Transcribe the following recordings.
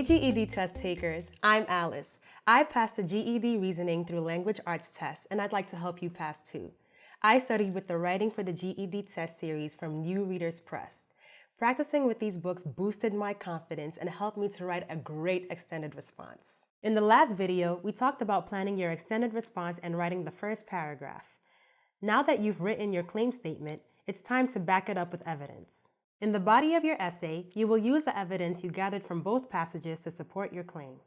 Hey GED test takers, I'm Alice. I passed the GED reasoning through language arts test, and I'd like to help you pass too. I studied with the Writing for the GED Test series from New Readers Press. Practicing with these books boosted my confidence and helped me to write a great extended response. In the last video, we talked about planning your extended response and writing the first paragraph. Now that you've written your claim statement, it's time to back it up with evidence. In the body of your essay, you will use the evidence you gathered from both passages to support your claim.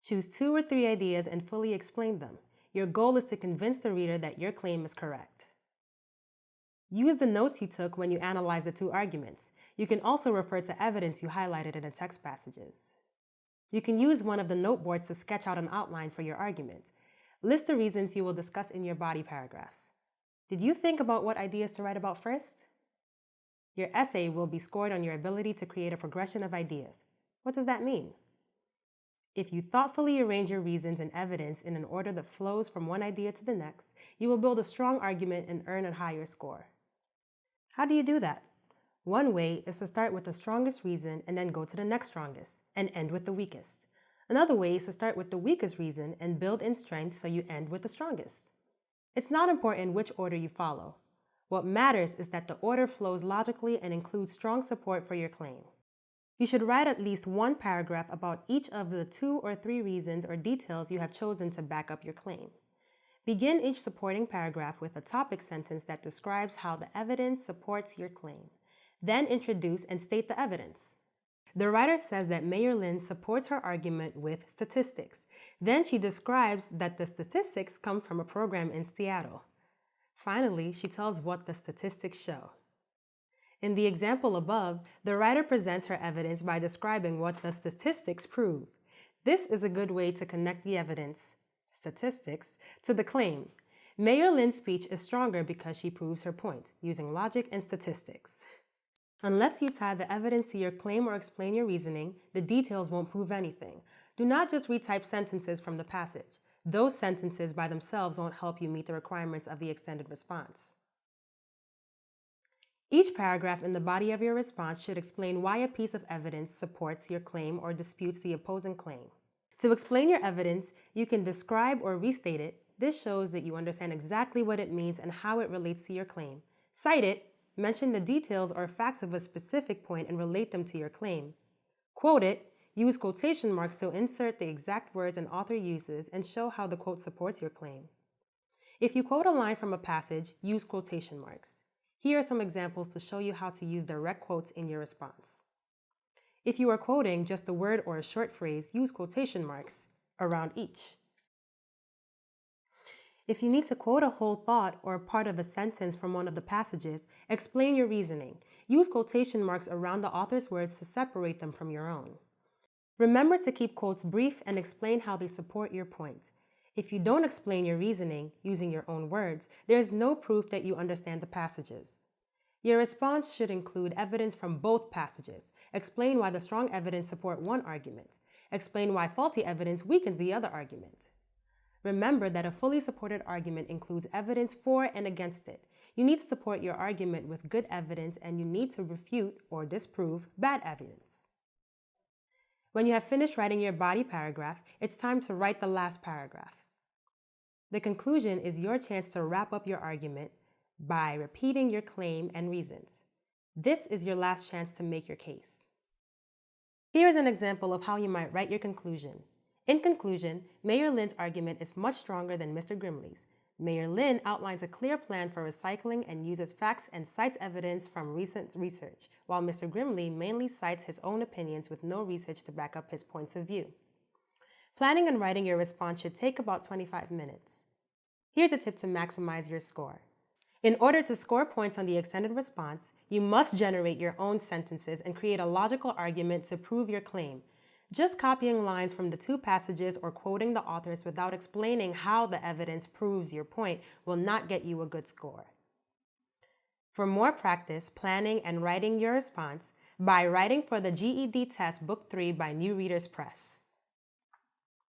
Choose 2 or 3 ideas and fully explain them. Your goal is to convince the reader that your claim is correct. Use the notes you took when you analyzed the 2 arguments. You can also refer to evidence you highlighted in the text passages. You can use one of the note boards to sketch out an outline for your argument. List the reasons you will discuss in your body paragraphs. Did you think about what ideas to write about first? Your essay will be scored on your ability to create a progression of ideas. What does that mean? If you thoughtfully arrange your reasons and evidence in an order that flows from one idea to the next, you will build a strong argument and earn a higher score. How do you do that? One way is to start with the strongest reason and then go to the next strongest and end with the weakest. Another way is to start with the weakest reason and build in strength so you end with the strongest. It's not important which order you follow. What matters is that the order flows logically and includes strong support for your claim. You should write at least 1 paragraph about each of the 2 or 3 reasons or details you have chosen to back up your claim. Begin each supporting paragraph with a topic sentence that describes how the evidence supports your claim. Then introduce and state the evidence. The writer says that Mayor Lynn supports her argument with statistics. Then she describes that the statistics come from a program in Seattle. Finally, she tells what the statistics show. In the example above, the writer presents her evidence by describing what the statistics prove. This is a good way to connect the evidence, statistics, to the claim. Mayor Lynn's speech is stronger because she proves her point, using logic and statistics. Unless you tie the evidence to your claim or explain your reasoning, the details won't prove anything. Do not just retype sentences from the passage. Those sentences by themselves won't help you meet the requirements of the extended response. Each paragraph in the body of your response should explain why a piece of evidence supports your claim or disputes the opposing claim. To explain your evidence, you can describe or restate it. This shows that you understand exactly what it means and how it relates to your claim. Cite it, mention the details or facts of a specific point and relate them to your claim. Quote it, use quotation marks to insert the exact words an author uses and show how the quote supports your claim. If you quote a line from a passage, use quotation marks. Here are some examples to show you how to use direct quotes in your response. If you are quoting just a word or a short phrase, use quotation marks around each. If you need to quote a whole thought or part of a sentence from one of the passages, explain your reasoning. Use quotation marks around the author's words to separate them from your own. Remember to keep quotes brief and explain how they support your point. If you don't explain your reasoning using your own words, there is no proof that you understand the passages. Your response should include evidence from both passages. Explain why the strong evidence support one argument. Explain why faulty evidence weakens the other argument. Remember that a fully supported argument includes evidence for and against it. You need to support your argument with good evidence and you need to refute or disprove bad evidence. When you have finished writing your body paragraph, it's time to write the last paragraph. The conclusion is your chance to wrap up your argument by repeating your claim and reasons. This is your last chance to make your case. Here is an example of how you might write your conclusion. In conclusion, Mayor Lynn's argument is much stronger than Mr. Grimley's. Mayor Lynn outlines a clear plan for recycling and uses facts and cites evidence from recent research, while Mr. Grimley mainly cites his own opinions with no research to back up his points of view. Planning and writing your response should take about 25 minutes. Here's a tip to maximize your score. In order to score points on the extended response, you must generate your own sentences and create a logical argument to prove your claim. Just copying lines from the 2 passages or quoting the authors without explaining how the evidence proves your point will not get you a good score. For more practice planning and writing your response, by Writing for the GED Test Book 3 by New Readers Press.